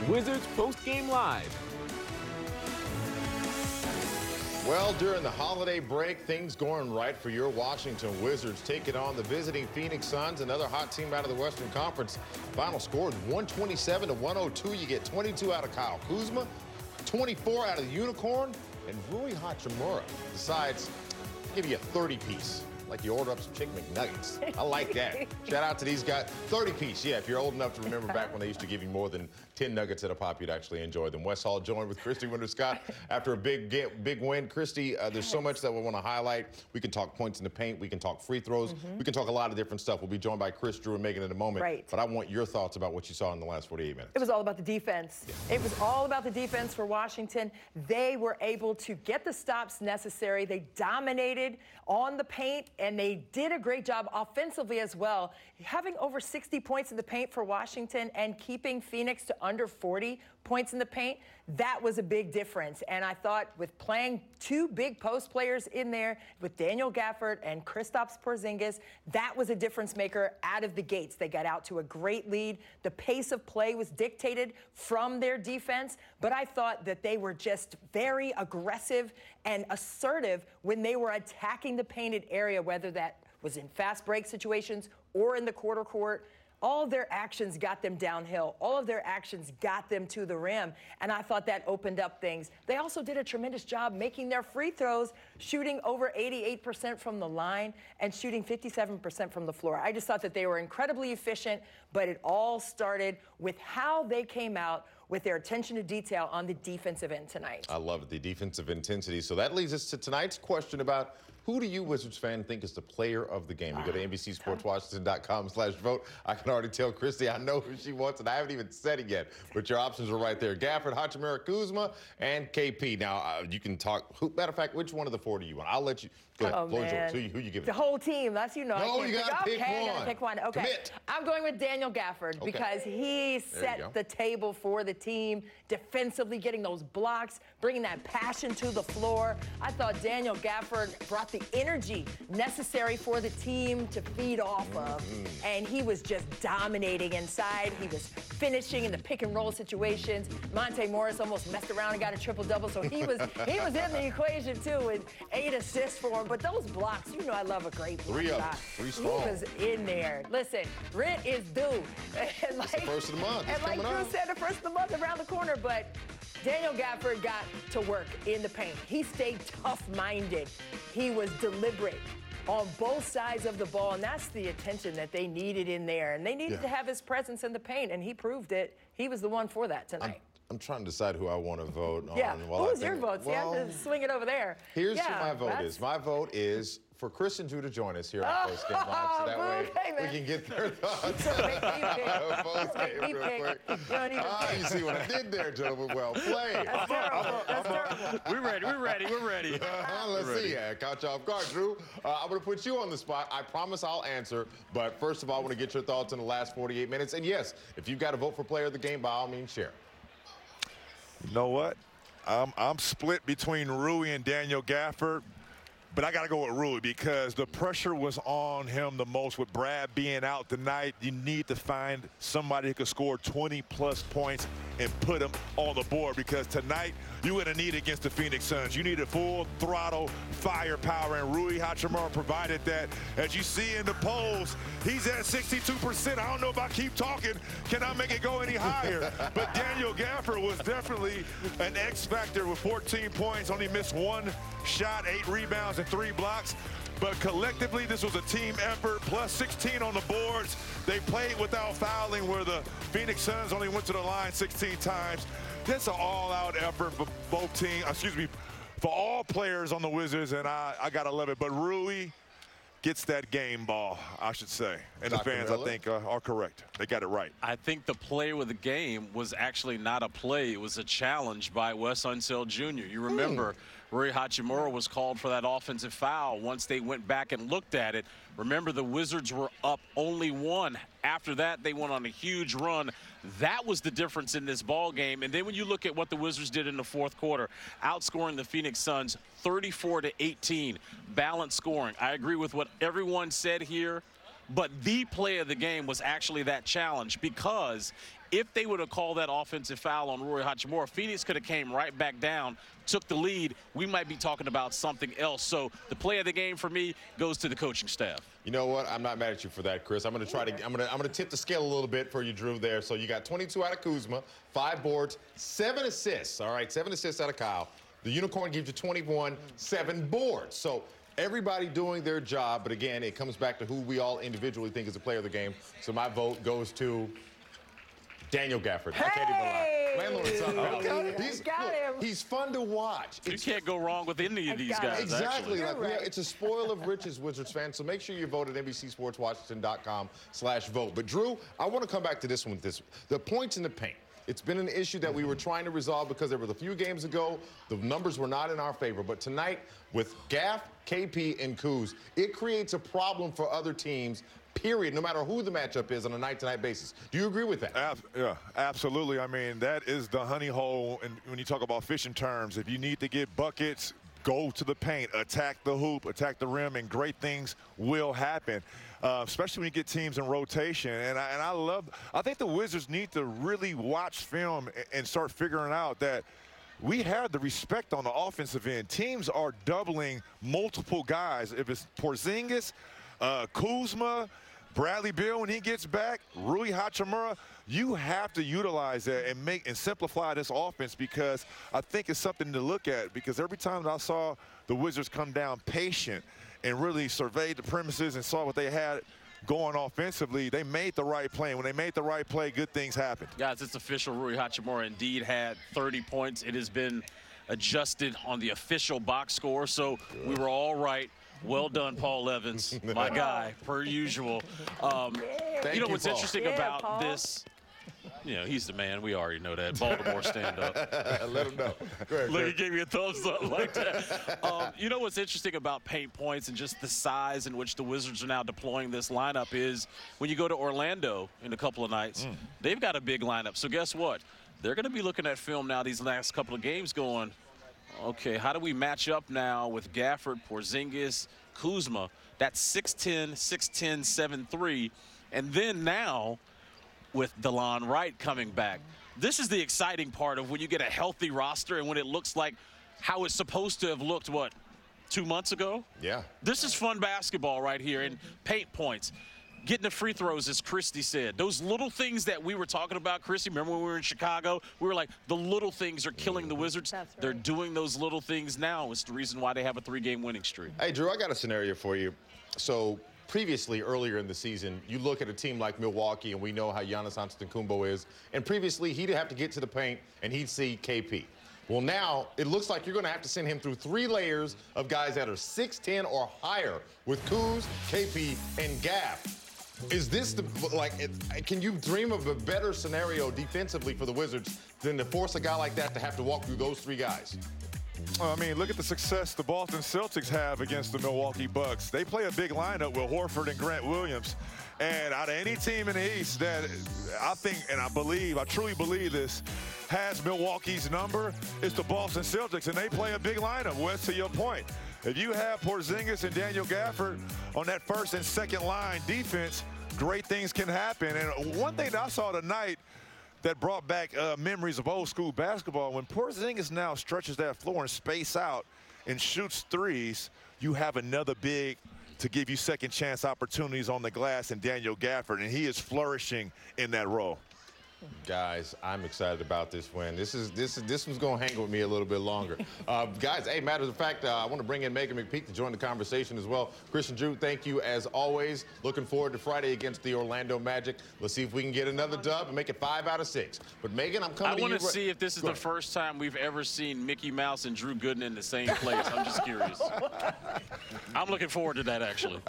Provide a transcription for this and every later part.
Wizards Postgame Live. Well, during the holiday break, things going right for your Washington Wizards, taking on the visiting Phoenix Suns, another hot team out of the Western Conference. Final score is 127-102. You get 22 out of Kyle Kuzma, 24 out of the Unicorn, and Rui Hachimura decides to give you a 30-piece. Like you order up some chicken McNuggets. I like that. Shout out to these guys. 30-piece, yeah, if you're old enough to remember back when they used to give you more than 10 nuggets at a pop, you'd actually enjoy them. Wes Hall joined with Christy Winter-Scott after a big win. Christy, there's so much that we want to highlight. We can talk points in the paint. We can talk free throws. We can talk a lot of different stuff. We'll be joined by Chris, Drew, and Megan in a moment. Right. But I want your thoughts about what you saw in the last 48 minutes. It was all about the defense. Yeah. It was all about the defense for Washington. They were able to get the stops necessary. They dominated on the paint, and they did a great job offensively as well. Having over 60 points in the paint for Washington and keeping Phoenix to under 40 points in the paint, that was a big difference. And I thought with playing two big post players in there with Daniel Gafford and Kristaps Porzingis, that was a difference maker out of the gates. They got out to a great lead. The pace of play was dictated from their defense, but I thought that they were just very aggressive and assertive when they were attacking the painted area, whether that was in fast break situations or in the quarter court. All of their actions got them downhill. All of their actions got them to the rim. And I thought that opened up things. They also did a tremendous job making their free throws, shooting over 88% from the line and shooting 57% from the floor. I just thought that they were incredibly efficient, but it all started with how they came out with their attention to detail on the defensive end tonight. I love it, the defensive intensity. So that leads us to tonight's question about who do you, Wizards fan, think is the player of the game? You go to NBCSportsWashington.com/vote. I can already tell Christy I know who she wants, and I haven't even said it yet. But your options are right there. Gafford, Hachimura, Kuzma, and KP. Now, you can talk. Matter of fact, which one of the four do you want? I'll let you. Go ahead. Oh, man. Who you giving? The whole team. That's, you know. No, you got to pick one. I got to pick one. Okay. Commit. I'm going with Daniel Gafford because he set the table for the team, defensively getting those blocks, bringing that passion to the floor. I thought Daniel Gafford brought the energy necessary for the team to feed off of, and he was just dominating inside. He was finishing in the pick and roll situations. Monte Morris almost messed around and got a triple-double, so he was in the equation too with 8 assists for him. But those blocks, you know I love a great block. Three strong. He was in there. Listen, rent is due. And it's the first of the month. And like Drew said, the first of the month around the corner, but Daniel Gafford got to work in the paint. He stayed tough-minded. He was deliberate on both sides of the ball, and that's the attention that they needed in there. And they needed to have his presence in the paint, and he proved it. He was the one for that tonight. I'm trying to decide who I want to vote on. Yeah, who's your vote? See, I have to swing it over there. Here's who my vote is. My vote is for Chris and Drew to join us here on PostGame Live, so that way we can get their thoughts. PostGame real quick. You see what I did there, gentlemen? Well played. That's terrible. That's terrible. We're ready. Let's see. I caught you off guard, Drew. I'm going to put you on the spot. I promise I'll answer, but first of all, I want to get your thoughts in the last 48 minutes. And yes, if you've got to vote for player of the game, by all means, share. You know what? I'm split between Rui and Daniel Gafford, but I got to go with Rui because the pressure was on him the most with Brad being out tonight. You need to find somebody who could score 20-plus points and put them on the board because tonight you're going to need against the Phoenix Suns. You need a full throttle firepower, and Rui Hachimura provided that. As you see in the polls, he's at 62%. I don't know if I keep talking, can I make it go any higher? But Daniel Gafford was definitely an X factor with 14 points, only missed one shot, 8 rebounds, and 3 blocks. But collectively, this was a team effort, plus 16 on the boards. They played without fouling, where the Phoenix Suns only went to the line 16 times. That's an all-out effort for both teams, for all players on the Wizards, and I got to love it. But Rui gets that game ball, I should say. And Dr. the fans, Miller, I think, are correct. They got it right. I think the play of the game was actually not a play. It was a challenge by Wes Unseld Jr. You remember Rui Hachimura was called for that offensive foul. Once they went back and looked at it, remember the Wizards were up only 1. After that, they went on a huge run. That was the difference in this ball game. And then when you look at what the Wizards did in the fourth quarter, outscoring the Phoenix Suns 34-18, balanced scoring. I agree with what everyone said here. but the play of the game was actually that challenge, because if they would have called that offensive foul on Rui Hachimura, Phoenix could have came right back down, took the lead. We might be talking about something else. So the play of the game for me goes to the coaching staff. You know what? I'm not mad at you for that, Chris. I'm going to try to. I'm going to tip the scale a little bit for you, Drew. There. So you got 22 out of Kuzma, 5 boards, 7 assists. All right, 7 assists out of Kyle. The Unicorn gives you 21, 7 boards. So everybody doing their job. But again, it comes back to who we all individually think is the player of the game. So my vote goes to Daniel Gafford. Hey! I can't even lie. Landlord son, Got him. He's fun to watch. You can't go wrong with any of these guys. Exactly. Actually. Like, it's a spoil of riches, Wizards fans. So make sure you vote at NBCSportsWashington.com/vote. But Drew, I want to come back to this one. The points in the paint. It's been an issue that we were trying to resolve because there were a few games ago, the numbers were not in our favor. But tonight, with Gaff, KP, and Kuz, it creates a problem for other teams, period, no matter who the matchup is on a night-to-night basis. Do you agree with that? Yeah, absolutely. I mean, that is the honey hole. And when you talk about fishing terms, if you need to get buckets, go to the paint, attack the hoop, attack the rim, and great things will happen, especially when you get teams in rotation. And I think the Wizards need to really watch film and start figuring out that we have the respect on the offensive end. Teams are doubling multiple guys. If it's Porzingis, Kuzma, Bradley Beal when he gets back, Rui Hachimura, you have to utilize that and simplify this offense, because I think it's something to look at, because every time I saw the Wizards come down patient and really surveyed the premises and saw what they had going offensively, they made the right play. And when they made the right play, good things happened. Guys, it's official. Rui Hachimura indeed had 30 points. It has been adjusted on the official box score, so we were all right. Well done, Paul Evans, my guy, per usual. You know what's interesting about this? You know, he's the man. We already know that. Baltimore stand-up. Let him know. Go ahead, Look, he gave me a thumbs up like that. You know what's interesting about paint points and just the size in which the Wizards are now deploying this lineup is when you go to Orlando in a couple of nights, they've got a big lineup. So guess what? They're going to be looking at film now these last couple of games going, okay, how do we match up now with Gafford, Porzingis, Kuzma? That's 6'10", 6'10", 7'3", and then now with DeLon Wright coming back. This is the exciting part of when you get a healthy roster and when it looks like how it's supposed to have looked, what, 2 months ago? Yeah. This is fun basketball right here, and paint points. Getting the free throws, as Christy said. Those little things that we were talking about, Christy, remember when we were in Chicago? We were like, the little things are killing the Wizards. That's right. They're doing those little things now. It's the reason why they have a 3-game winning streak. Hey, Drew, I got a scenario for you. So previously, earlier in the season, you look at a team like Milwaukee, and we know how Giannis Antetokounmpo is. And previously, he'd have to get to the paint, and he'd see KP. Well, now it looks like you're going to have to send him through 3 layers of guys that are 6'10" or higher with Kuz, KP, and Gaff. Is this can you dream of a better scenario defensively for the Wizards than to force a guy like that to have to walk through those 3 guys? I mean, look at the success the Boston Celtics have against the Milwaukee Bucks. They play a big lineup with Horford and Grant Williams. And out of any team in the East that I think, and I truly believe this, has Milwaukee's number, it's the Boston Celtics, and they play a big lineup. Wes, to your point, if you have Porzingis and Daniel Gafford on that first and second line defense, great things can happen. And one thing that I saw tonight that brought back memories of old school basketball, when Porzingis now stretches that floor and space out and shoots threes, you have another big to give you second chance opportunities on the glass in Daniel Gafford, and he is flourishing in that role. Guys, I'm excited about this win. This one's going to hang with me a little bit longer. Guys, hey, matter of fact, I want to bring in Megan McPeak to join the conversation as well. Christian Drew, thank you as always. Looking forward to Friday against the Orlando Magic. Let's see if we can get another dub and make it 5 out of 6. But Megan, I'm coming to you. I want to see if this is the first time we've ever seen Mickey Mouse and Drew Gooden in the same place. I'm just curious. I'm looking forward to that, actually.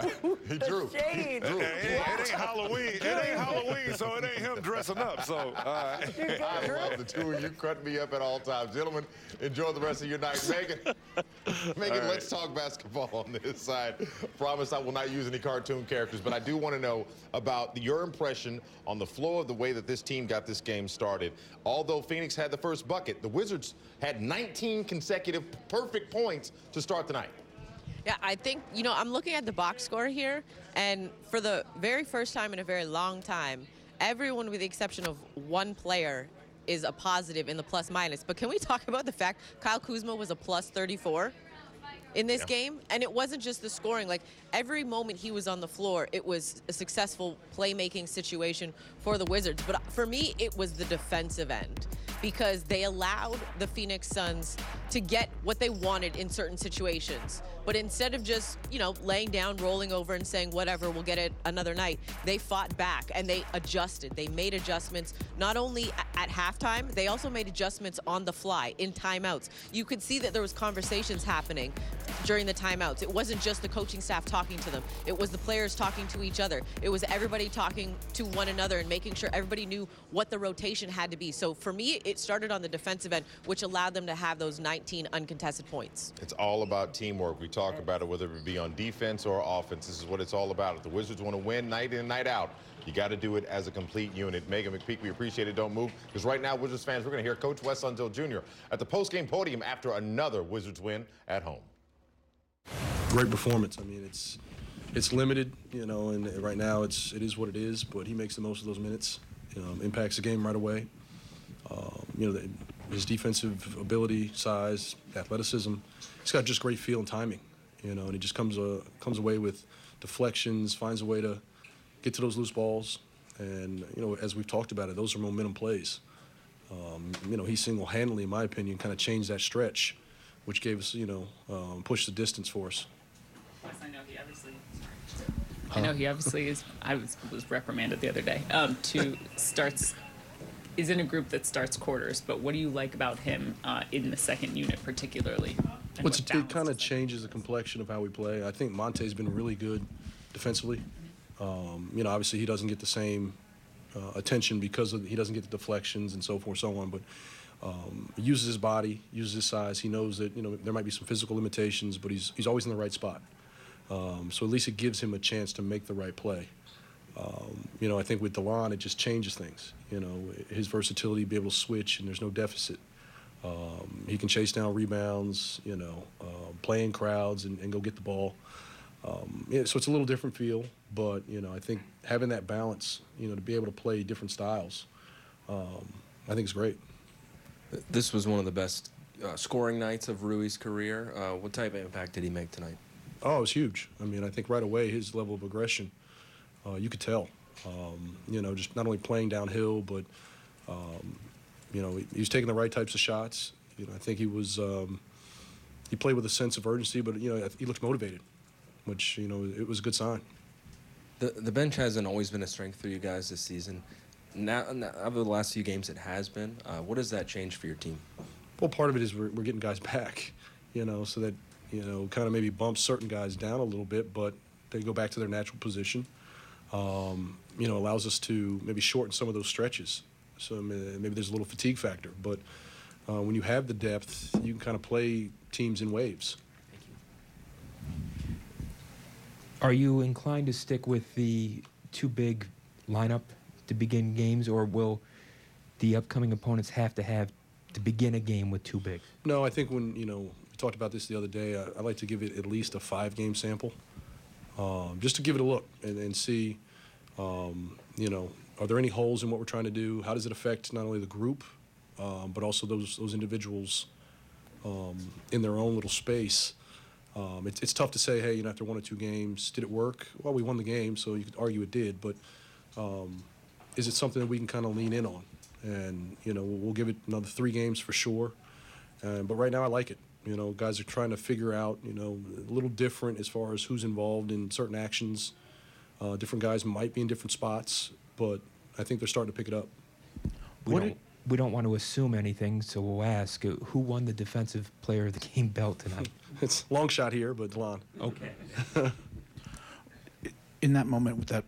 Drew. Shade. It ain't Halloween. It ain't Halloween, so it ain't him dressing up. So. I love the two of you. Cut me up at all times. Gentlemen, enjoy the rest of your night. Megan, let's talk basketball on this side. Promise I will not use any cartoon characters, but I do want to know about your impression on the flow of the way that this team got this game started. Although Phoenix had the first bucket, the Wizards had 19 consecutive perfect points to start the night. Yeah, I think, I'm looking at the box score here, and for the very first time in a very long time, everyone with the exception of one player is a positive in the plus-minus. But can we talk about the fact Kyle Kuzma was a plus 34 in this game? And it wasn't just the scoring. Like, every moment he was on the floor, it was a successful playmaking situation for the Wizards. But for me, it was the defensive end, because they allowed the Phoenix Suns to get what they wanted in certain situations. But instead of just, laying down, rolling over, and saying, whatever, we'll get it another night, they fought back and they adjusted. They made adjustments, not only at halftime, they also made adjustments on the fly, in timeouts. You could see that there was conversations happening during the timeouts. It wasn't just the coaching staff talking to them. It was the players talking to each other. It was everybody talking to one another and making sure everybody knew what the rotation had to be. So for me, it started on the defensive end, which allowed them to have those 19 uncontested points. It's all about teamwork. We talk about it, whether it be on defense or offense. This is what it's all about. If the Wizards want to win night in and night out, you got to do it as a complete unit. Megan McPeak, we appreciate it. Don't move, because right now, Wizards fans, we're going to hear Coach Wes Unseld Jr. at the post-game podium after another Wizards win at home. Great performance. I mean, it's limited, and right now it is what it is, but he makes the most of those minutes, impacts the game right away. His defensive ability, size, athleticism, he's got just great feel and timing, and he just comes away with deflections, finds a way to get to those loose balls, and, as we've talked about it, those are momentum plays. He single-handedly, in my opinion, kind of changed that stretch, which gave us, pushed the distance for us. I know he obviously is. I was reprimanded the other day. Is in a group that starts quarters. But what do you like about him in the second unit, particularly? Well, it kind of changes the complexion of how we play. I think Monte's been really good defensively. Obviously he doesn't get the same attention because he doesn't get the deflections and so forth, so on. But he uses his body, uses his size. He knows that there might be some physical limitations, but he's always in the right spot. So at least it gives him a chance to make the right play. I think with DeLon, it just changes things. His versatility, be able to switch, and there's no deficit. He can chase down rebounds, play in crowds and go get the ball. So it's a little different feel, but, I think having that balance, to be able to play different styles, I think is great. This was one of the best scoring nights of Rui's career. What type of impact did he make tonight? Oh, it was huge. I mean, I think right away his level of aggression, you could tell. Just not only playing downhill, but, he was taking the right types of shots. I think he was he played with a sense of urgency, but, he looked motivated, which, it was a good sign. The bench hasn't always been a strength for you guys this season. Now, over the last few games, it has been. What does that change for your team? Well, part of it is we're getting guys back, so that, kind of maybe bumps certain guys down a little bit, but they go back to their natural position. Allows us to maybe shorten some of those stretches. So maybe there's a little fatigue factor. But when you have the depth, you can kind of play teams in waves. Are you inclined to stick with the two big lineup to begin games, or will the upcoming opponents have to begin a game with two bigs? No, I think when, we talked about this the other day, I like to give it at least a 5-game sample, just to give it a look and see, are there any holes in what we're trying to do? How does it affect not only the group, but also those individuals in their own little space? It's tough to say, hey, after 1 or 2 games, did it work? Well, we won the game, so you could argue it did, but is it something that we can kind of lean in on? And, we'll give it another 3 games for sure. But right now I like it. Guys are trying to figure out, a little different as far as who's involved in certain actions. Different guys might be in different spots, but I think they're starting to pick it up. We don't want to assume anything, so we'll ask, who won the Defensive Player of the Game belt tonight? It's a long shot here, but DeLon. Okay. In that moment with that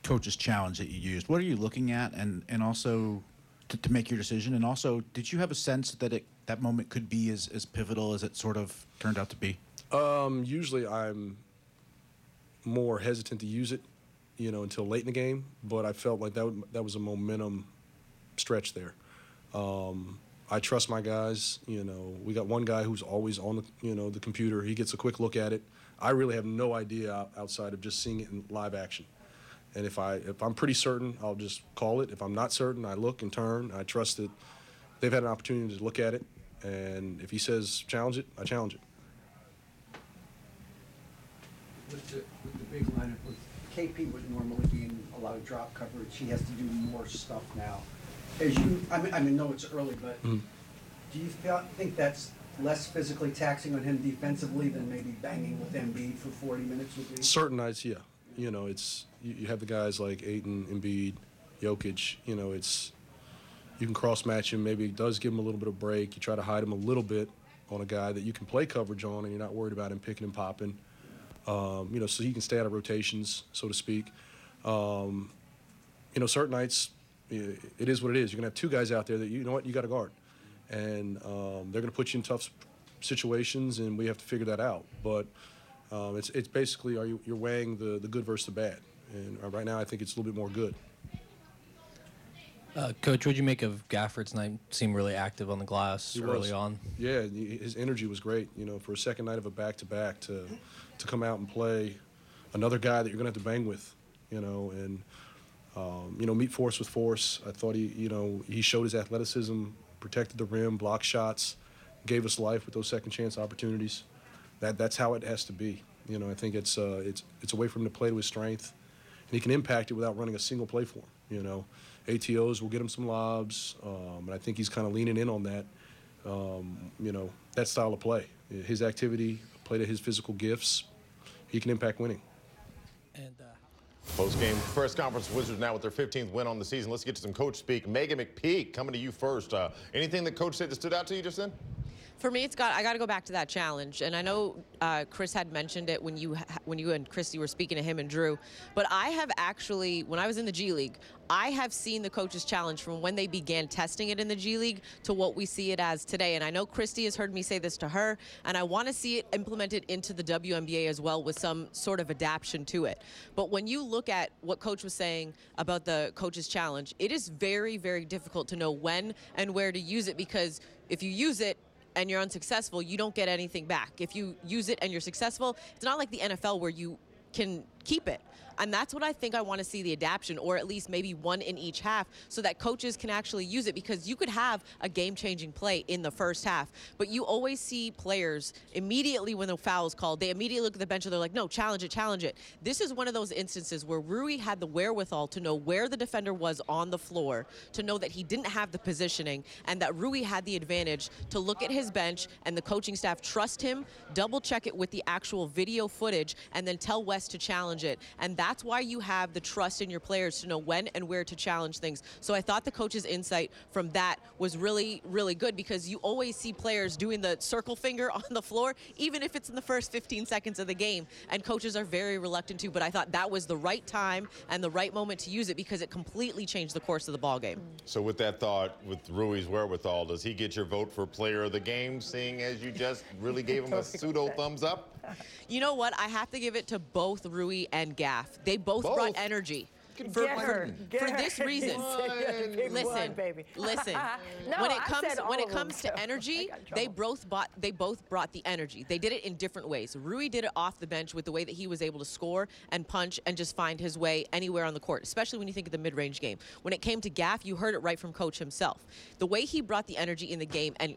coach's challenge that you used, what are you looking at and also to make your decision? And also, did you have a sense that that moment could be as pivotal as it sort of turned out to be? Usually I'm more hesitant to use it, until late in the game, but I felt like that was a momentum stretch there. I trust my guys. We got one guy who's always on the computer. He gets a quick look at it. I really have no idea outside of just seeing it in live action. And if I'm pretty certain, I'll just call it. If I'm not certain, I look and turn. I trust that they've had an opportunity to look at it. And if he says challenge it, I challenge it. With the big lineup, with KP would normally be in a lot of drop coverage, he has to do more stuff now. As you, I mean, no, it's early, but do you think that's less physically taxing on him defensively than maybe banging with Embiid for 40 minutes would be? Certain nights, yeah. You know, it's you have the guys like Ayton, Embiid, Jokic. You know, it's you can cross match him. Maybe it does give him a little bit of break. You try to hide him a little bit on a guy that you can play coverage on, and you're not worried about him picking and popping. You know, so he can stay out of rotations, so to speak. You know, certain nights, it is what it is. You're gonna have two guys out there that you know what you got to guard, and they're gonna put you in tough situations, and we have to figure that out. But it's basically you're weighing the good versus the bad, and right now I think it's a little bit more good. Coach, what'd you make of Gafford's night? Seemed really active on the glass early on. Yeah, his energy was great. You know, for a second night of a back-to-back to come out and play another guy that you're gonna have to bang with, you know, and you know, meet force with force. I thought he showed his athleticism, protected the rim, blocked shots, gave us life with those second chance opportunities. That's how it has to be. You know, I think it's a way for him to play to his strength, and he can impact it without running a single play for him. You know, ATOs will get him some lobs, and I think he's kind of leaning in on that. You know, that style of play, his activity, play to his physical gifts, he can impact winning. And Post-game press conference, Wizards now with their 15th win on the season. Let's get to some coach speak. Megan McPeak, coming to you first. Anything that coach said that stood out to you just then? For me, I got to go back to that challenge, and I know Chris had mentioned it when you and Christy were speaking to him and Drew, but I have actually, when I was in the G League, I have seen the coach's challenge from when they began testing it in the G League to what we see it as today. And I know Christy has heard me say this to her, and I want to see it implemented into the WNBA as well with some sort of adaptation to it. But when you look at what Coach was saying about the coach's challenge, it is very, very difficult to know when and where to use it, because if you use it and you're unsuccessful, you don't get anything back. If you use it and you're successful, it's not like the NFL where you can keep it. And that's what I think I want to see, the adaptation, or at least maybe one in each half, so that coaches can actually use it, because you could have a game-changing play in the first half, but you always see players immediately when the foul is called, they immediately look at the bench and they're like, no, challenge it, challenge it. This is one of those instances where Rui had the wherewithal to know where the defender was on the floor, to know that he didn't have the positioning, and that Rui had the advantage to look at his bench and the coaching staff trust him, double-check it with the actual video footage, and then tell West to challenge it. And that's why you have the trust in your players to know when and where to challenge things. So I thought the coach's insight from that was really, really good, because you always see players doing the circle finger on the floor, even if it's in the first 15 seconds of the game, and coaches are very reluctant to. But I thought that was the right time and the right moment to use it, because it completely changed the course of the ball game. So with that thought, with Rui's wherewithal, does he get your vote for player of the game, seeing as you just really gave him a pseudo thumbs up? You know what? I have to give it to both Rui and Gaff. They both brought energy. For this reason. Listen. No, when it comes to energy, they both brought the energy. They did it in different ways. Rui did it off the bench with the way that he was able to score and punch and just find his way anywhere on the court, especially when you think of the mid-range game. When it came to Gaff, you heard it right from Coach himself. The way he brought the energy in the game and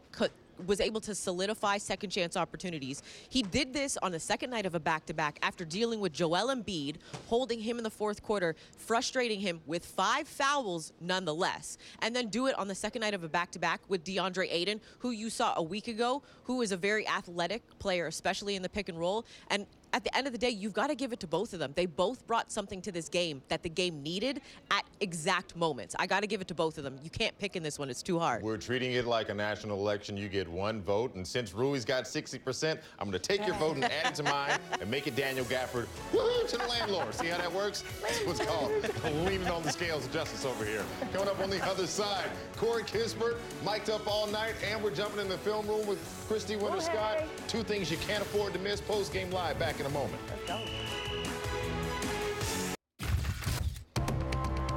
was able to solidify second chance opportunities. He did this on the second night of a back-to-back after dealing with Joel Embiid, holding him in the fourth quarter, frustrating him with 5 fouls nonetheless, and then do it on the second night of a back-to-back with DeAndre Ayton, who you saw a week ago, who is a very athletic player, especially in the pick and roll. And at the end of the day, you've got to give it to both of them. They both brought something to this game that the game needed at exact moments. I got to give it to both of them. You can't pick in this one. It's too hard. We're treating it like a national election. You get 1 vote, and since Rui's got 60%, I'm going to take your vote and add it to mine and make it Daniel Gafford. Woohoo to the landlord. See how that works? That's what's called leaning on the scales of justice over here. Coming up on the other side, Corey Kispert, mic'd up all night, and we're jumping in the film room with Christy Winter-Scott. 2 things you can't afford to miss. Post-game live. Back in a moment. Let's go.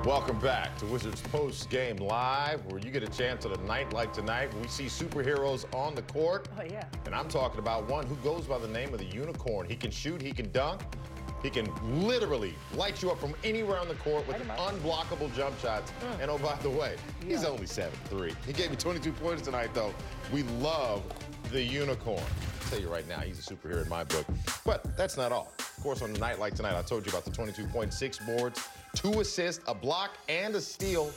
Welcome back to Wizards Post Game Live, where you get a chance at a night like tonight when we see superheroes on the court. Oh, yeah. And I'm talking about one who goes by the name of the Unicorn. He can shoot, he can dunk, he can literally light you up from anywhere on the court with unblockable jump shots. And oh, by the way, he's only 7'3". He gave me 22 points tonight, though. We love the Unicorn. I'll tell you right now, he's a superhero in my book. But that's not all. Of course, on a night like tonight, I told you about the 22.6 boards, 2 assists, a block, and a steal.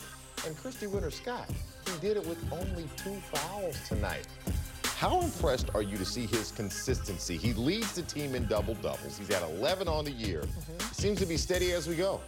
And Christy Winter-Scott, he did it with only 2 fouls tonight. How impressed are you to see his consistency? He leads the team in double-doubles. He's at 11 on the year. Seems to be steady as we go.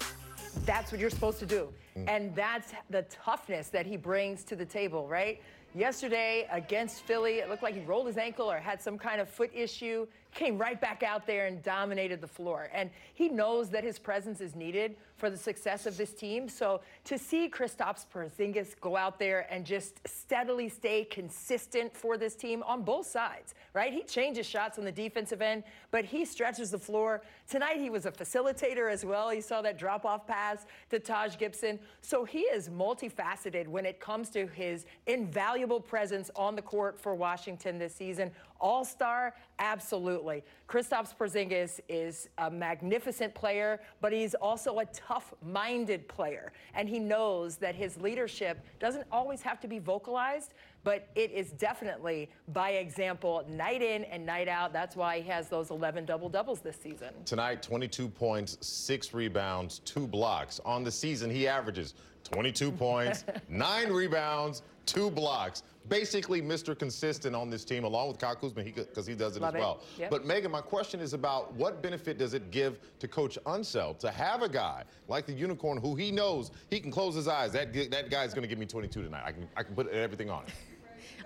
That's what you're supposed to do. And that's the toughness that he brings to the table, right? Yesterday against Philly, it looked like he rolled his ankle or had some kind of foot issue, came right back out there and dominated the floor. And he knows that his presence is needed for the success of this team. So to see Kristaps Porzingis go out there and just steadily stay consistent for this team on both sides, right? He changes shots on the defensive end, but he stretches the floor. Tonight he was a facilitator as well. You saw that drop-off pass to Taj Gibson. So he is multifaceted when it comes to his invaluable presence on the court for Washington this season. All-star, absolutely. Kristaps Porzingis is a magnificent player, but he's also a tough-minded player. And he knows that his leadership doesn't always have to be vocalized, but it is definitely by example, night in and night out. That's why he has those 11 double-doubles this season. Tonight, 22 points, 6 rebounds, 2 blocks. On the season, he averages 22 points, 9 rebounds, 2 blocks. Basically, Mr. Consistent on this team, along with Kyle Kuzma, because he does it as well. Yep. But, Megan, my question is about what benefit does it give to Coach Unseld to have a guy like the Unicorn who he knows he can close his eyes. That guy's going to give me 22 tonight. I can put everything on it.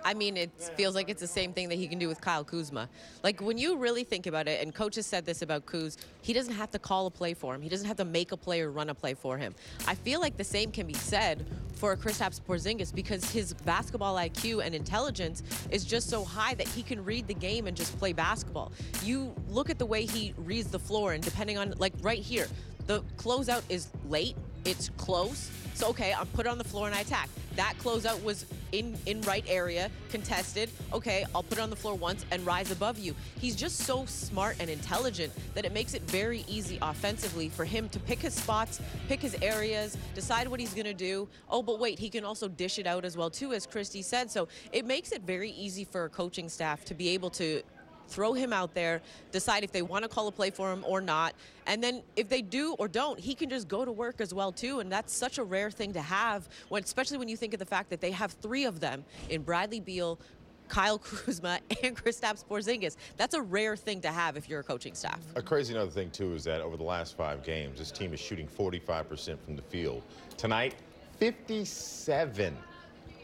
I mean, it feels like it's the same thing that he can do with Kyle Kuzma. Like, when you really think about it, and Coach has said this about Kuz, he doesn't have to call a play for him. He doesn't have to make a play or run a play for him. I feel like the same can be said for Kristaps Porzingis because his basketball IQ and intelligence is just so high that he can read the game and just play basketball. You look at the way he reads the floor, and depending on, like right here, the closeout is late, it's close. So, okay, I'll put it on the floor and I attack. That closeout was in right area, contested. Okay, I'll put it on the floor once and rise above you. He's just so smart and intelligent that it makes it very easy offensively for him to pick his spots, pick his areas, decide what he's going to do. Oh, but wait, he can also dish it out as well, too, as Christy said. So it makes it very easy for a coaching staff to be able to throw him out there, decide if they want to call a play for him or not. And then if they do or don't, he can just go to work as well, too. And that's such a rare thing to have, especially when you think of the fact that they have 3 of them in Bradley Beal, Kyle Kuzma, and Kristaps Porzingis. That's a rare thing to have if you're a coaching staff. A crazy another thing, too, is that over the last 5 games, this team is shooting 45% from the field. Tonight, 57%.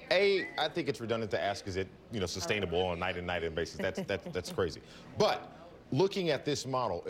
I think it's redundant to ask, is it, sustainable on a night-in basis? That's crazy. But looking at this model,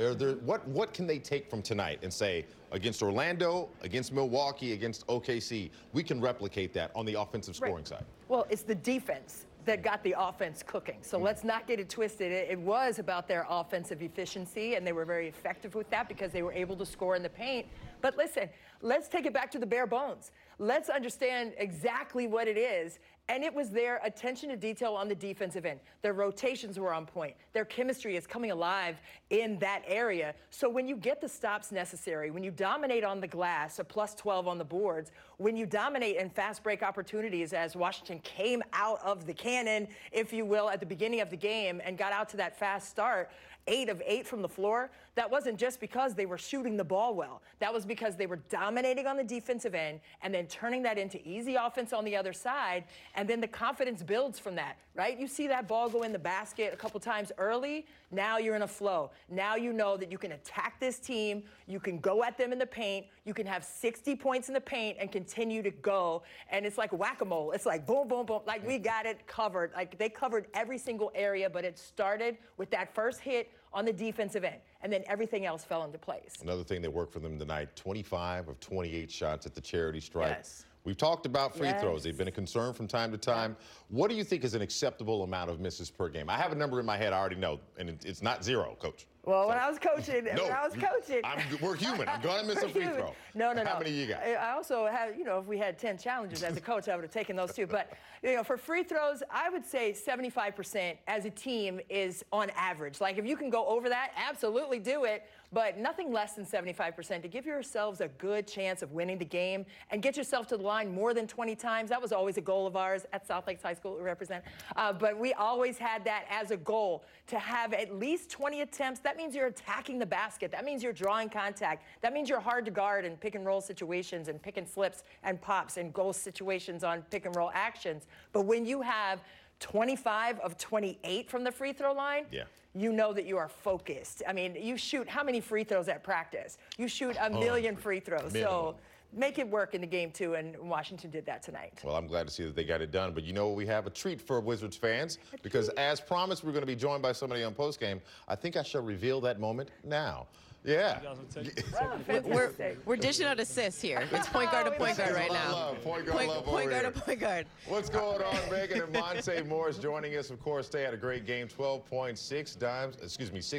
what can they take from tonight and say, against Orlando, against Milwaukee, against OKC, we can replicate that on the offensive scoring side? Well, it's the defense that got the offense cooking. So let's not get it twisted. It was about their offensive efficiency, and they were very effective with that because they were able to score in the paint. But listen, let's take it back to the bare bones. Let's understand exactly what it is. And it was their attention to detail on the defensive end. Their rotations were on point. Their chemistry is coming alive in that area. So when you get the stops necessary, when you dominate on the glass, a plus 12 on the boards, when you dominate in fast break opportunities as Washington came out of the cannon, if you will, at the beginning of the game and got out to that fast start, 8 of 8 from the floor, that wasn't just because they were shooting the ball well. That was because they were dominating on the defensive end and then turning that into easy offense on the other side, and then the confidence builds from that, right? You see that ball go in the basket a couple times early, now you're in a flow. Now you know that you can attack this team, you can go at them in the paint, you can have 60 points in the paint and continue to go, and it's like whack-a-mole. It's like boom, boom, boom, like we got it covered. Like they covered every single area, but it started with that first hit on the defensive end, and then everything else fell into place. Another thing that worked for them tonight, 25 of 28 shots at the charity stripe. Yes. We've talked about free throws. They've been a concern from time to time. What do you think is an acceptable amount of misses per game? I have a number in my head I already know, and it's not 0, Coach. Well, when I was coaching, we're human. I'm going to miss a free throw. No. How many you got? I also have, if we had 10 challenges as a coach, I would have taken those too. But, for free throws, I would say 75% as a team is on average. Like, if you can go over that, absolutely do it. But nothing less than 75% to give yourselves a good chance of winning the game and get yourself to the line more than 20 times. That was always a goal of ours at South Lakes High School we represent. But we always had that as a goal, to have at least 20 attempts. That means you're attacking the basket. That means you're drawing contact. That means you're hard to guard in pick and roll situations and pick and slips and pops and goal situations on pick and roll actions. But when you have 25 of 28 from the free throw line, you know that you are focused. I mean, you shoot how many free throws at practice? You shoot a million free throws. Minimum. So make it work in the game, too, and Washington did that tonight. Well, I'm glad to see that they got it done. But you know what? We have a treat for Wizards fans, because as promised, we're going to be joined by somebody on postgame. I think I shall reveal that moment now. Yeah. We're dishing out assists here. It's point guard to point guard right now. Point guard love Point over guard here. to point guard. What's going on? Megan and Monte Morris joining us. Of course, they had a great game. 12 points, 6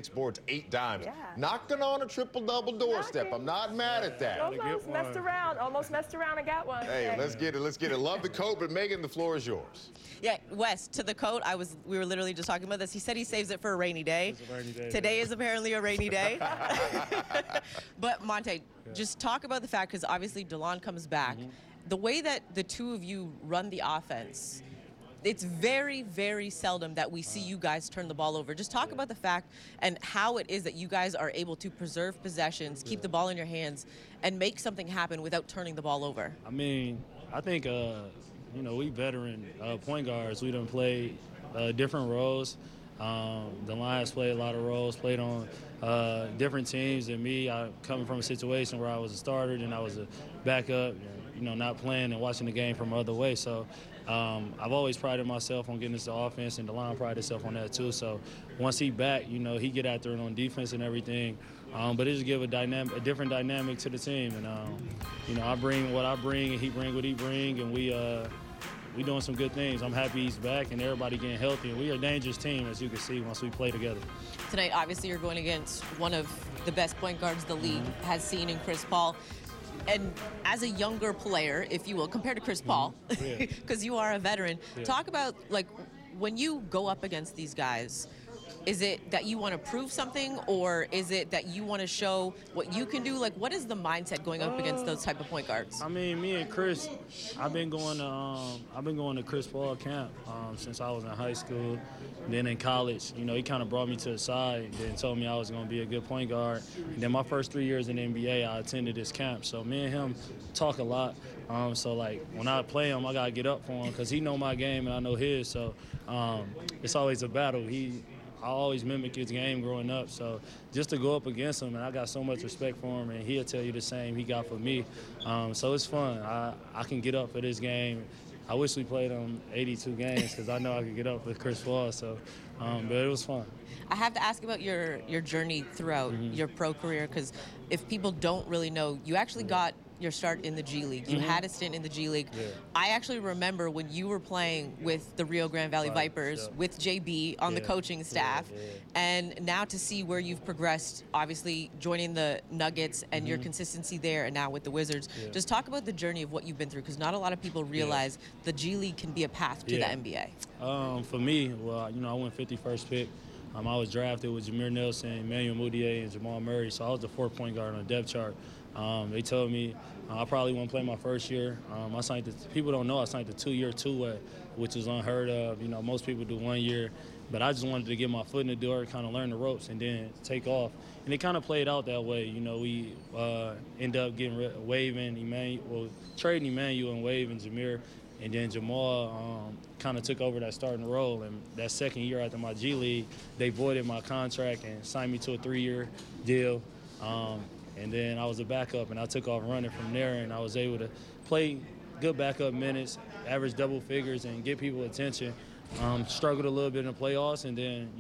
boards, 8 dimes. Yeah. Knocking on a triple-double doorstep. I'm not mad at that. Almost messed around and got one. Hey, let's get it. Love the coat, but Megan, the floor is yours. Yeah, Wes, to the coat, we were literally just talking about this. He said he saves it for a rainy day. It's a rainy day. Today is apparently a rainy day. But Monte, just talk about the fact, because obviously DeLon comes back. The way that the two of you run the offense, it's very, very seldom that we see you guys turn the ball over. Just talk about the fact and how it is that you guys are able to preserve possessions, keep the ball in your hands, and make something happen without turning the ball over. I mean, I think, we veteran point guards. We done played different roles. The Lions played a lot of roles, played on different teams than me. I coming from a situation where I was a starter and I was a backup, not playing and watching the game from other way. So I've always prided myself on getting us the offense, and DeLon prided himself on that too. So once he back, he get out there and on defense and everything. But it just give a different dynamic to the team. And I bring what I bring, and he bring what he bring, and we doing some good things. I'm happy he's back and everybody getting healthy. And we are a dangerous team, as you can see, once we play together. Tonight, obviously, you're going against one of the best point guards the league has seen in Chris Paul. And as a younger player, if you will, compared to Chris Paul, because you are a veteran, talk about, when you go up against these guys, is it that you want to prove something, or is it that you want to show what you can do? What is the mindset going up against those type of point guards? I mean, me and Chris, I've been going to Chris Paul camp since I was in high school. Then in college, he kind of brought me to the side and then told me I was going to be a good point guard. And then my first 3 years in the NBA, I attended his camp. So me and him talk a lot. When I play him, I got to get up for him because he know my game and I know his. So it's always a battle. I always mimic his game growing up, so just to go up against him, and I got so much respect for him, and he'll tell you the same he got for me. So it's fun. I can get up for this game. I wish we played 82 games because I know I could get up with Chris Paul. So, but it was fun. I have to ask about your journey throughout your pro career, because if people don't really know, you actually got your start in the G League. You had a stint in the G League. I actually remember when you were playing with the Rio Grande Valley Vipers, with JB on the coaching staff, and now to see where you've progressed, obviously joining the Nuggets and your consistency there, and now with the Wizards. Just talk about the journey of what you've been through, because not a lot of people realize the G League can be a path to the NBA. For me, I went 51st pick. I was drafted with Jameer Nelson, Emmanuel Mudiay, and Jamal Murray, so I was the 4th point guard on the depth chart. They told me I probably won't play my first year. I signed people don't know I signed the 2-year two-way, which is unheard of. Most people do 1 year, but I just wanted to get my foot in the door, kind of learn the ropes, and then take off. And it kind of played out that way. We ended up trading Emmanuel and waving Jameer, and then Jamal kind of took over that starting role. And that second year after my G League, they voided my contract and signed me to a 3-year deal. And then I was a backup, and I took off running from there, and I was able to play good backup minutes, average double figures, and get people attention. Struggled a little bit in the playoffs, and then,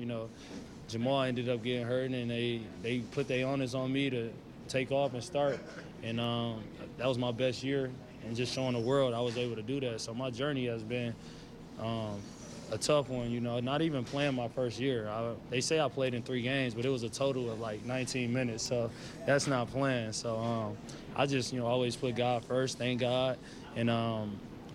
Jamal ended up getting hurt, and they put their onus on me to take off and start. And that was my best year. and just showing the world I was able to do that. So my journey has been a tough one, you know, not even playing my first year. They say I played in 3 games, but it was a total of like 19 minutes, so that's not playing. So I just, you know, always put God first, thank God, and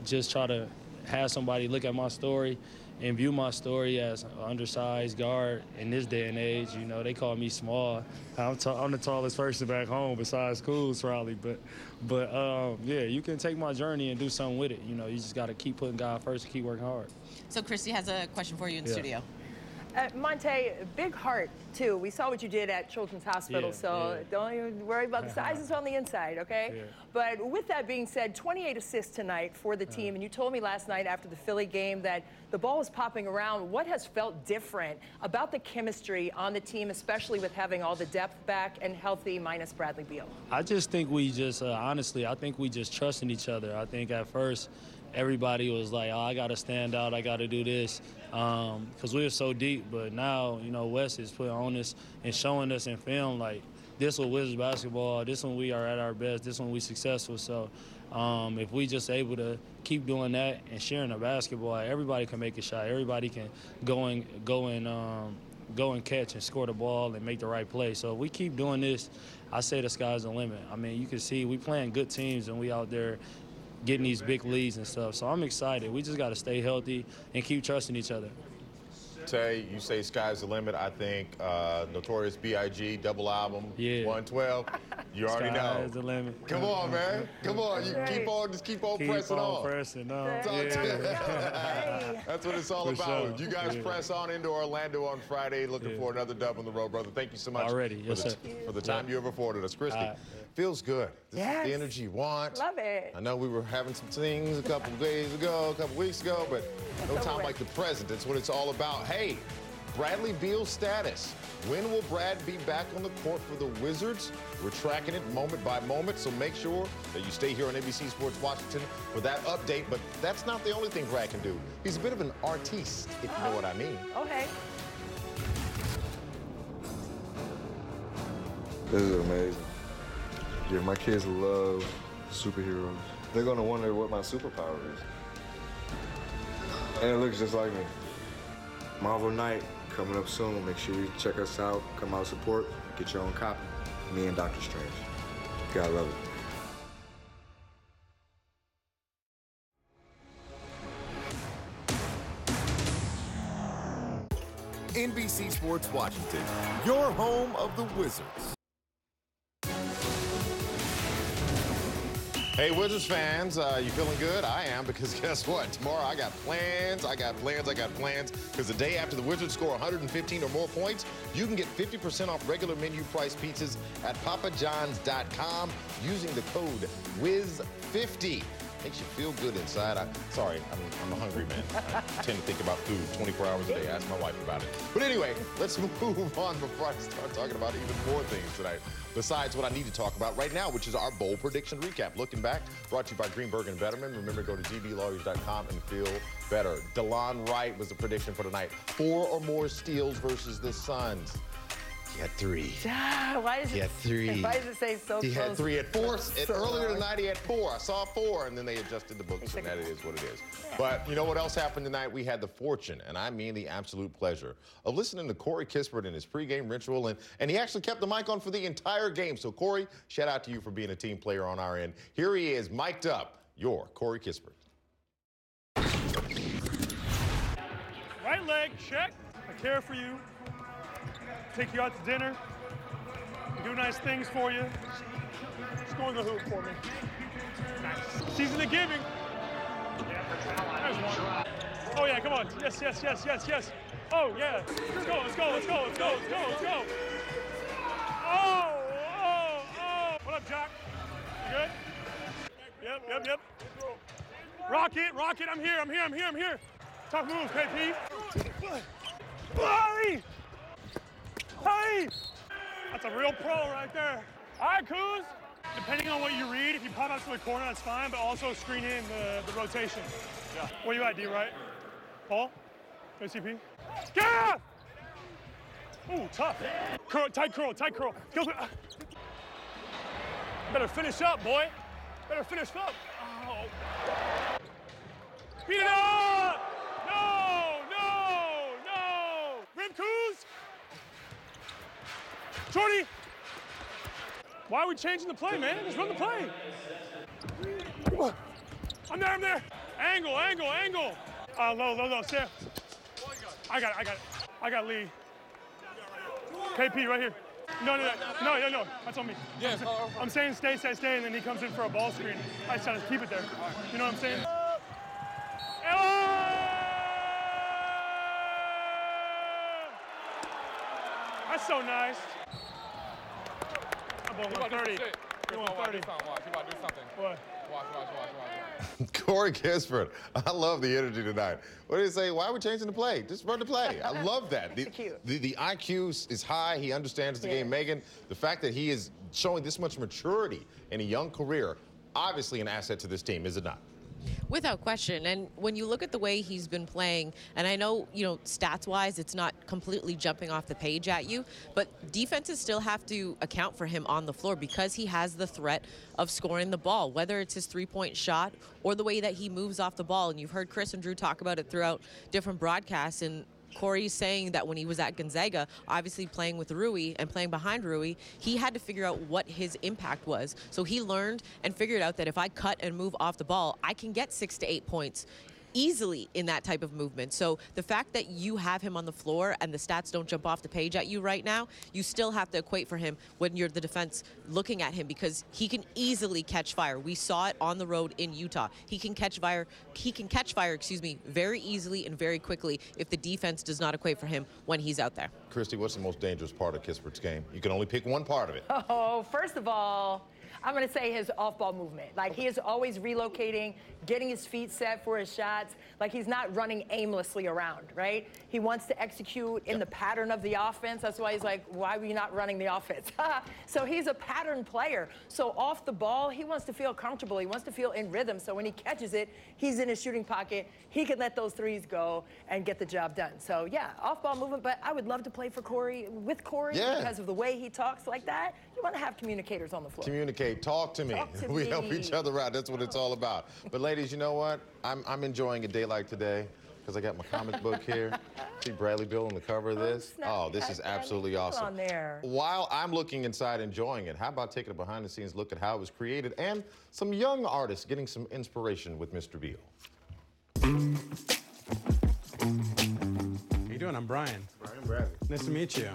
just try to have somebody look at my story and view my story as an undersized guard in this day and age. You know, they call me small. I'm the tallest person back home besides Coos probably, but yeah, you can take my journey and do something with it. You know, you just got to keep putting God first and keep working hard. So Christy has a question for you in the studio. Monte, big heart, too. We saw what you did at Children's Hospital, don't even worry about the sizes on the inside, okay? Yeah. But with that being said, 28 assists tonight for the team, and you told me last night after the Philly game that the ball was popping around. What has felt different about the chemistry on the team, especially with having all the depth back and healthy minus Bradley Beal? I just think we just, honestly, I think we just trusted each other. I think at first, everybody was like, oh, I got to stand out, I got to do this, because we were so deep. But now, you know, Wes is putting on us and showing us in film, like, this was Wizards basketball, this one we are at our best, this one we successful. So if we just able to keep doing that and sharing the basketball, everybody can make a shot. Everybody can go and catch and score the ball and make the right play. So if we keep doing this, I say the sky's the limit. I mean, you can see we playing good teams and we out there getting these big leads and stuff. So I'm excited. We just got to stay healthy and keep trusting each other. Tay, you say sky's the limit. I think Notorious B.I.G. double album, 112. You already know. Sky's the limit. Come on, man. Come on. You keep on pressing on. Pressing on. That's what it's all about. You guys press on into Orlando on Friday. Looking for another dub on the road, brother. Thank you so much for the time you have afforded us. Christy, feels good. This is the energy you want. Love it. I know we were having some things a couple weeks ago, but no time like the present. That's what it's all about. Hey, Bradley Beal's status. When will Brad be back on the court for the Wizards? We're tracking it moment by moment, so make sure that you stay here on ABC Sports Washington for that update. But that's not the only thing Brad can do. He's a bit of an artiste, if you know what I mean. Okay. This is amazing. Yeah, my kids love superheroes. They're gonna wonder what my superpower is. And it looks just like me. Marvel Night coming up soon. Make sure you check us out. Come out, support, get your own copy. Me and Doctor Strange. You gotta love it. NBC Sports Washington, your home of the Wizards. Hey, Wizards fans, you feeling good? I am, because guess what? Tomorrow I got plans. Because the day after the Wizards score 115 or more points, you can get 50% off regular menu price pizzas at papajohns.com using the code WIZ50. Makes you feel good inside. I'm a hungry man. I tend to think about food 24 hours a day. Ask my wife about it. But anyway, let's move on before I start talking about even more things tonight. Besides what I need to talk about right now, which is our bowl prediction recap. Looking back, brought to you by Greenberg and Betterman. Remember, go to gblawyers.com and feel better. DeLon Wright was the prediction for tonight. 4 or more steals versus the Suns. He had 3. Why does he had 3. Why does it say so He close? had 3 at 4. Earlier tonight, he had 4. I saw 4, and then they adjusted the books, and that is what it is. Yeah. But you know what else happened tonight? We had the fortune, and I mean the absolute pleasure, of listening to Corey Kispert in his pregame ritual, and he actually kept the mic on for the entire game. So, Corey, shout out to you for being a team player on our end. Here he is, mic'd up, your Corey Kispert. Right leg, check. I care for you. Take you out to dinner, do nice things for you. Scoring the hoop for me. Nice. Season of giving. There's one. Oh yeah, come on. Yes. Oh yeah. Let's go. Oh. What up, Jack? You good? Yep. Rock it. I'm here. Tough moves, KP. Hey! That's a real pro right there. All right, Kuz. Depending on what you read, if you pop out to the corner, that's fine, but also screen in the rotation. Yeah. Where you at, D, right? Paul? ACP? Yeah! Ooh, tough. Tight curl. Better finish up, boy. Better finish up. Oh. Beat it up! No! Rim Coos! Jordy! Why are we changing the play, man? Just run the play. I'm there. Angle. Low. Step. I got it. I got Lee. KP right here. No. That's on me. Yeah. I'm saying stay, and then he comes in for a ball screen. I just try to keep it there. You know what I'm saying? That's so nice. I'm going 130. You want 30? Watch, you about to do something. What? Watch. Corey Kispert, I love the energy tonight. What did he say? Why are we changing the play? Just run the play. I love that. The IQ is high. He understands the game. Megan, the fact that he is showing this much maturity in a young career, obviously an asset to this team, is it not? Without question. And when you look at the way he's been playing, and I know, stats-wise, it's not completely jumping off the page at you, but defenses still have to account for him on the floor because he has the threat of scoring the ball, whether it's his three-point shot or the way that he moves off the ball. And you've heard Chris and Drew talk about it throughout different broadcasts, and Corey's saying that when he was at Gonzaga, obviously playing with Rui and playing behind Rui, he had to figure out what his impact was. So he learned and figured out that if I cut and move off the ball, I can get 6 to 8 points easily in that type of movement. So the fact that you have him on the floor and the stats don't jump off the page at you right now, you still have to equate for him when you're the defense looking at him, because he can easily catch fire. We saw it on the road in Utah. He can catch fire, very easily and very quickly if the defense does not equate for him when he's out there. Christy, what's the most dangerous part of Kispert's game? You can only pick one part of it. Oh, first of all, I'm going to say his off-ball movement. Like, he is always relocating, getting his feet set for his shots. Like, he's not running aimlessly around, right? He wants to execute in the pattern of the offense. That's why he's like, why were you not running the offense? So he's a pattern player. So off the ball, he wants to feel comfortable. He wants to feel in rhythm. So when he catches it, he's in his shooting pocket. He can let those threes go and get the job done. So, yeah, off-ball movement. But I would love to play with Corey because of the way he talks like that. You want to have communicators on the floor. Communicate. Talk to me. We help each other out. That's what it's all about. But ladies, you know what? I'm enjoying a day like today because I got my comic book here. See Bradley Beal on the cover of this. Oh, this is absolutely awesome. On there. While I'm looking inside enjoying it, how about taking a behind-the-scenes look at how it was created and some young artists getting some inspiration with Mr. Beal. How you doing? I'm Brian. Brian Bradley. Nice to meet you.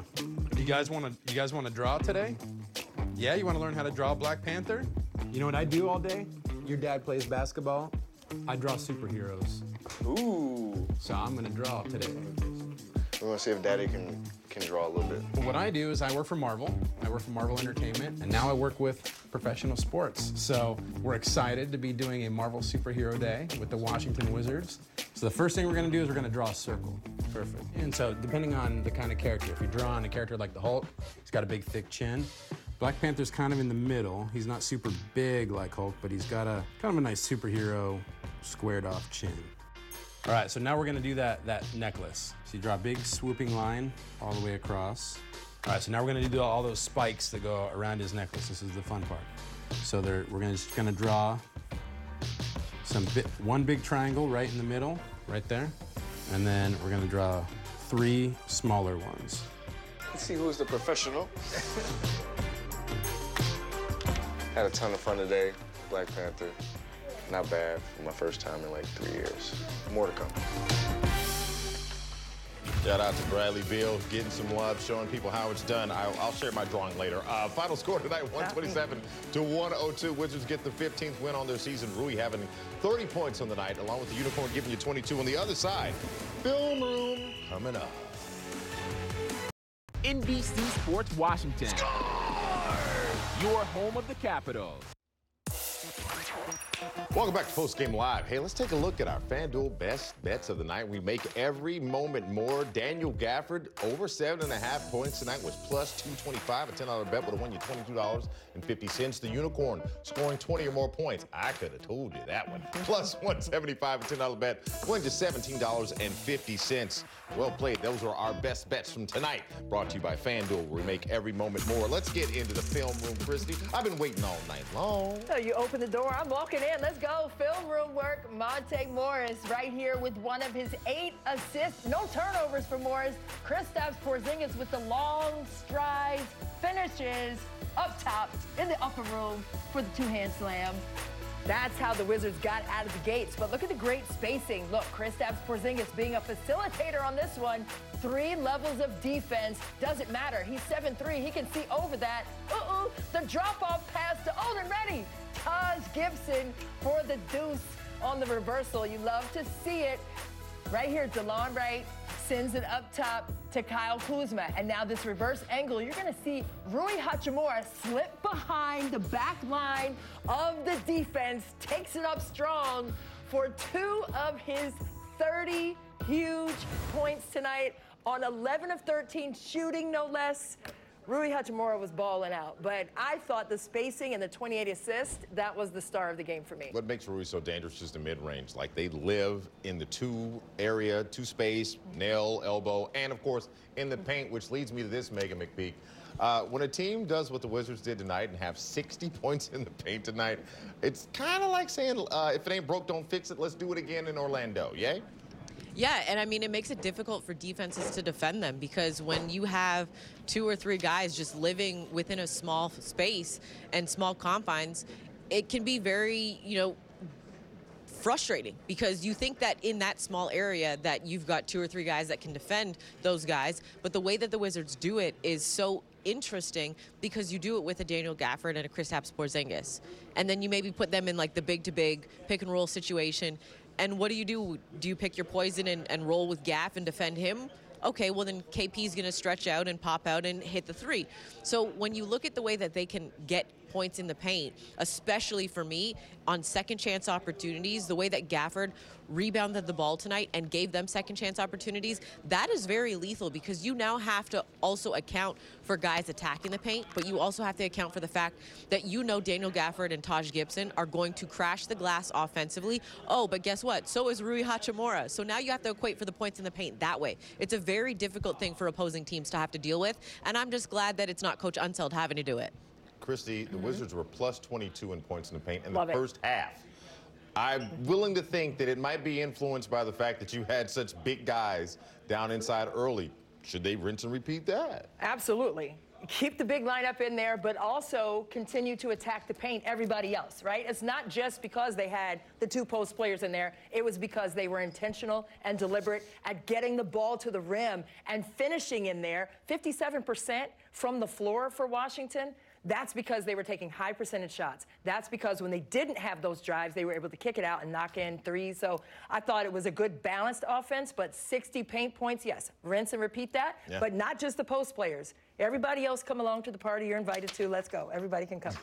You guys want to draw today? Yeah, you want to learn how to draw Black Panther? You know what I do all day? Your dad plays basketball. I draw superheroes. Ooh. So I'm going to draw today. We want to see if Daddy can draw a little bit. What I do is I work for Marvel. I work for Marvel Entertainment, and now I work with professional sports. So we're excited to be doing a Marvel Superhero Day with the Washington Wizards. So the first thing we're going to do is we're going to draw a circle. Perfect. And so depending on the kind of character, if you're drawing a character like the Hulk, he's got a big, thick chin. Black Panther's kind of in the middle. He's not super big like Hulk, but he's got a kind of a nice superhero squared off chin. All right, so now we're gonna do that necklace. So you draw a big swooping line all the way across. All right, so now we're gonna do all those spikes that go around his necklace. This is the fun part. So we're just gonna draw one big triangle right in the middle, right there. And then we're gonna draw 3 smaller ones. Let's see who's the professional. Had a ton of fun today. Black Panther, not bad for my first time in like 3 years. More to come. Shout out to Bradley Beal, getting some love, showing people how it's done. I'll share my drawing later. Final score tonight, 127-102. Wizards get the 15th win on their season. Rui having 30 points on the night, along with the Unicorn giving you 22. On the other side, Film Room coming up. NBC Sports Washington. Score! Your home of the Capitals. Welcome back to PostGame Live. Hey, let's take a look at our FanDuel best bets of the night. We make every moment more. Daniel Gafford, over 7.5 points tonight, was plus 225. A $10 bet would have won you $22.50. The Unicorn scoring 20 or more points. I could have told you that one. Plus 175, a $10 bet, wins you $17.50. Well played. Those are our best bets from tonight. Brought to you by FanDuel, where we make every moment more. Let's get into the film room, Christy. I've been waiting all night long. So you open the door, I'm walking in. Let's go. Film room work. Monte Morris right here with one of his 8 assists. No turnovers for Morris. Kristaps Porzingis with the long strides, finishes up top in the upper room for the two-hand slam. That's how the Wizards got out of the gates. But look at the great spacing. Look, Kristaps Porzingis being a facilitator on this one. 3 levels of defense. Doesn't matter. He's 7'3". He can see over that. The drop-off pass to Olden Ready. Taj Gibson for the deuce on the reversal. You love to see it. Right here, DeLon Wright sends it up top to Kyle Kuzma. And now this reverse angle, you're going to see Rui Hachimura slip behind the back line of the defense, takes it up strong for 2 of his 30 huge points tonight on 11 of 13 shooting, no less. Rui Hachimura was balling out, but I thought the spacing and the 28 assists, that was the star of the game for me. What makes Rui so dangerous is the mid-range. Like, they live in the 2 area, 2 space, nail, elbow, and of course in the paint, which leads me to this, Megan McPeak. When a team does what the Wizards did tonight and have 60 points in the paint tonight, it's kind of like saying, if it ain't broke, don't fix it. Let's do it again in Orlando, yay? Yeah, and I mean, it makes it difficult for defenses to defend them because when you have 2 or 3 guys just living within a small space and small confines, it can be very, frustrating because you think that in that small area that you've got 2 or 3 guys that can defend those guys, but the way that the Wizards do it is so interesting because you do it with a Daniel Gafford and a Kristaps Porzingis, and then you maybe put them in like the big-to-big pick-and-roll situation. And what do? Do you pick your poison and roll with Gaff and defend him? Okay, well then KP's going to stretch out and pop out and hit the 3. So when you look at the way that they can get points in the paint, especially for me, on second chance opportunities, the way that Gafford rebounded the ball tonight and gave them second chance opportunities, that is very lethal because you now have to also account for guys attacking the paint, but you also have to account for the fact that Daniel Gafford and Taj Gibson are going to crash the glass offensively. Oh, but guess what? So is Rui Hachimura. So now you have to equate for the points in the paint that way. It's a very difficult thing for opposing teams to have to deal with, and I'm just glad that it's not Coach Unseld having to do it. Christy, the Wizards were plus 22 in points in the paint in the first half. I'm willing to think that it might be influenced by the fact that you had such big guys down inside early. Should they rinse and repeat that? Absolutely. Keep the big lineup in there, but also continue to attack the paint, everybody else, right? It's not just because they had the 2 post players in there. It was because they were intentional and deliberate at getting the ball to the rim and finishing in there. 57% from the floor for Washington. That's because they were taking high percentage shots. That's because when they didn't have those drives, they were able to kick it out and knock in 3s. So I thought it was a good balanced offense, but 60 paint points, yes, rinse and repeat that, but not just the post players. Everybody else come along to the party you're invited to. Let's go. Everybody can come.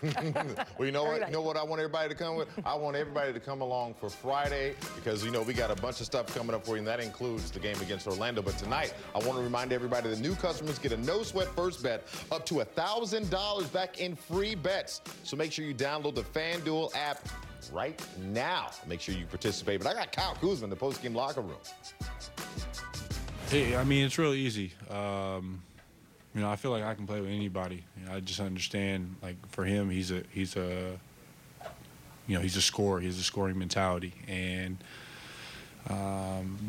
Well, you know what? You know what I want everybody to come with? I want everybody to come along for Friday because, we got a bunch of stuff coming up for you, and that includes the game against Orlando. But tonight, I want to remind everybody that new customers get a no-sweat first bet up to $1,000 back in free bets. So make sure you download the FanDuel app right now. Make sure you participate. But I got Kyle Kuzma in the postgame locker room. Hey, I mean, it's real easy. I feel like I can play with anybody. I just understand, like, for him, he's a scorer. He has a scoring mentality, and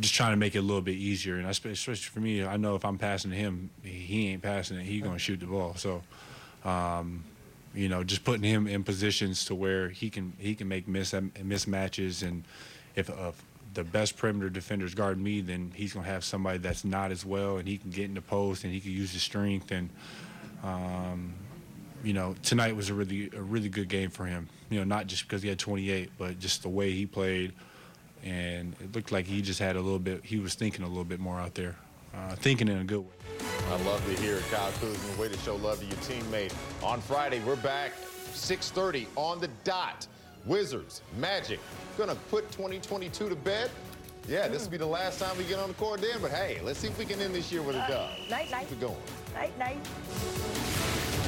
just trying to make it a little bit easier. And especially for me, I know if I'm passing to him, he ain't passing it. He's gonna shoot the ball. So, just putting him in positions to where he can make mismatches, and if the best perimeter defenders guard me, then he's going to have somebody that's not as well, and he can get in the post, and he can use his strength. And, tonight was a really good game for him. Not just because he had 28, but just the way he played. And it looked like he just had he was thinking a little bit more out there, thinking in a good way. I love to hear it, Kyle Kuzma. Way to show love to your teammate. On Friday, we're back 6:30 on the dot Wizards, Magic, gonna put 2022 to bed. Yeah, this will be the last time we get on the court then, but hey, let's see if we can end this year with a dub. Night, night. Keep it going. Night, night.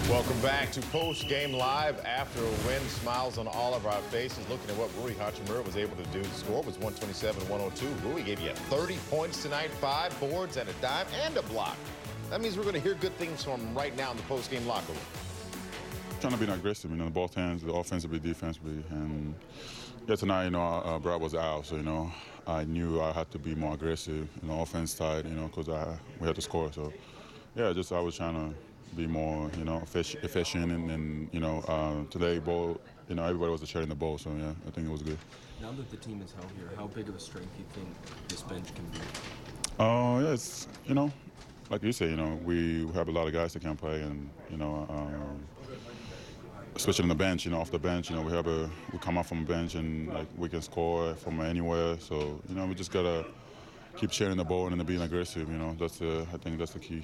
Welcome back to Post Game Live. After a win, smiles on all of our faces. Looking at what Rui Hachimura was able to do. The score was 127-102. Rui gave you 30 points tonight, 5 boards and a dime and a block. That means we're going to hear good things from him right now in the post game locker room. Trying to be aggressive, both hands, the offensively, defensively, and yeah, tonight, Brad was out, so I knew I had to be more aggressive, offense side, because we had to score. So yeah, I was trying to be more, efficient, and today, everybody was sharing the ball, so yeah, I think it was good. Now that the team is held here, how big of a strength do you think this bench can be? Yeah, it's like you say, we have a lot of guys that can play, and especially on the bench, off the bench, we come off from the bench and we can score from anywhere. So we just gotta keep sharing the ball and being aggressive. I think that's the key.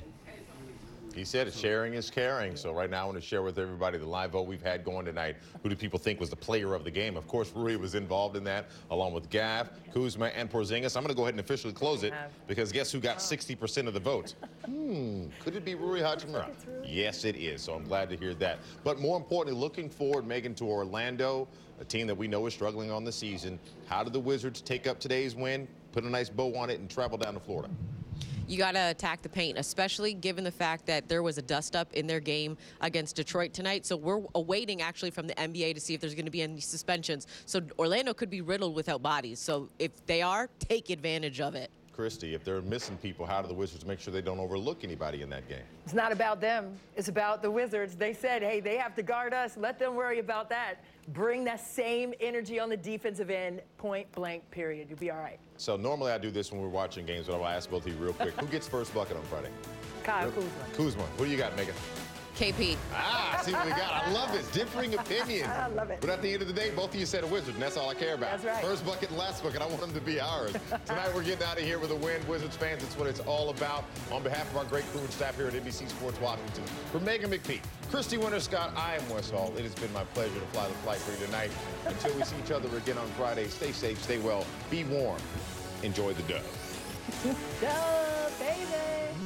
He said sharing is caring. So right now I want to share with everybody the live vote we've had going tonight. Who do people think was the player of the game? Of course, Rui was involved in that, along with Gav, Kuzma, and Porzingis. I'm going to go ahead and officially close it because guess who got 60% of the votes? Could it be Rui Hachimura? Yes, it is. So I'm glad to hear that. But more importantly, looking forward, Megan, to Orlando, a team that we know is struggling on the season. How did the Wizards take up today's win, put a nice bow on it, and travel down to Florida? You got to attack the paint, especially given the fact that there was a dust-up in their game against Detroit tonight. So we're awaiting, actually, from the NBA to see if there's going to be any suspensions. So Orlando could be riddled without bodies. So if they are, take advantage of it. Christy, if they're missing people, how do the Wizards make sure they don't overlook anybody in that game? It's not about them. It's about the Wizards. They said, hey, they have to guard us. Let them worry about that. Bring that same energy on the defensive end, point blank, period. You'll be all right. So normally I do this when we're watching games, but I'll ask both of you real quick. Who gets first bucket on Friday? Kyle Kuzma. Kuzma. Who do you got, Megan? KP. See what we got. I love this. Differing opinions. I love it. But at the end of the day, both of you said a Wizard, and that's all I care about. That's right. First bucket and last bucket. I want them to be ours. Tonight, we're getting out of here with a win. Wizards fans, it's what it's all about. On behalf of our great crew and staff here at NBC Sports Washington, for Megan McPhee, Christy Winter-Scott, I am Wes Hall. It has been my pleasure to fly the flight for you tonight. Until we see each other again on Friday, stay safe, stay well, be warm, enjoy the dub.